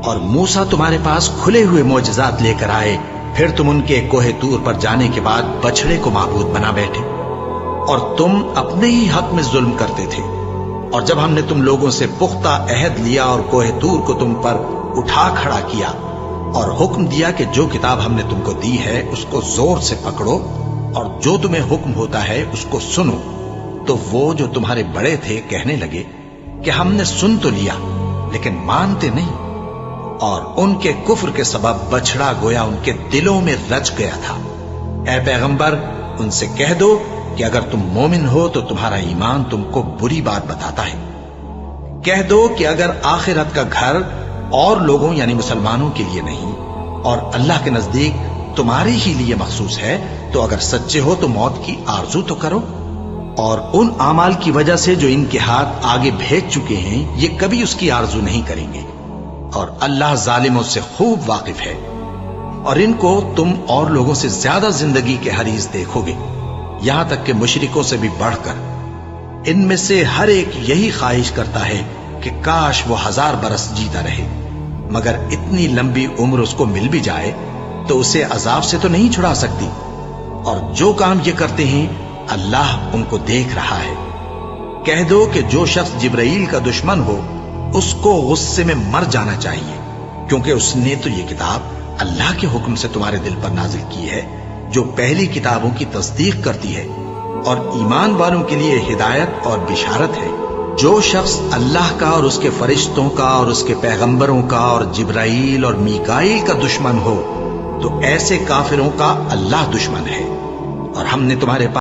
اور موسیٰ تمہارے پاس کھلے ہوئے معجزات لے کر آئے، پھر تم ان کے کوہ طور پر جانے کے بعد بچڑے کو معبود بنا بیٹھے، اور تم اپنے ہی حق میں ظلم کرتے تھے۔ اور جب ہم نے تم لوگوں سے پختہ عہد لیا اور کوہ طور کو تم پر اٹھا کھڑا کیا اور حکم دیا کہ جو کتاب ہم نے تم کو دی ہے اس کو زور سے پکڑو اور جو تمہیں حکم ہوتا ہے اس کو سنو، تو وہ جو تمہارے بڑے تھے کہنے لگے کہ ہم نے سن تو لیا لیکن مانتے نہیں، اور ان کے کفر کے سبب بچڑا گویا ان کے دلوں میں رچ گیا تھا۔ اے پیغمبر، ان سے کہہ دو کہ اگر تم مومن ہو تو تمہارا ایمان تم کو بری بات بتاتا ہے۔ کہہ دو کہ اگر آخرت کا گھر اور لوگوں یعنی مسلمانوں کے لیے نہیں اور اللہ کے نزدیک تمہارے ہی لیے مخصوص ہے، تو اگر سچے ہو تو موت کی آرزو تو کرو، اور ان اعمال کی وجہ سے جو ان کے ہاتھ آگے بھیج چکے ہیں یہ کبھی اس کی آرزو نہیں کریں گے، اور اللہ ظالموں سے خوب واقف ہے۔ اور ان کو تم اور لوگوں سے زیادہ زندگی کے حریص دیکھو گے، یہاں تک کہ مشرکوں سے بھی بڑھ کر۔ ان میں سے ہر ایک یہی خواہش کرتا ہے کہ کاش وہ 1000 برس جیتا رہے، مگر اتنی لمبی عمر اس کو مل بھی جائے تو اسے عذاب سے تو نہیں چھڑا سکتی، اور جو کام یہ کرتے ہیں اللہ ان کو دیکھ رہا ہے۔ کہہ دو کہ جو شخص جبرائیل کا دشمن ہو اس کو غصے میں مر جانا چاہیے، کیونکہ اس نے تو یہ کتاب اللہ کے حکم سے تمہارے دل پر نازل کی ہے جو پہلی کتابوں کی تصدیق کرتی ہے اور ایمان والوں کے لیے ہدایت اور بشارت ہے۔ جو شخص اللہ کا اور اس کے فرشتوں کا اور اس کے پیغمبروں کا اور جبرائیل اور میکائیل کا دشمن ہو تو ایسے کافروں کا اللہ دشمن ہے، اور ہم نے تمہارے پاس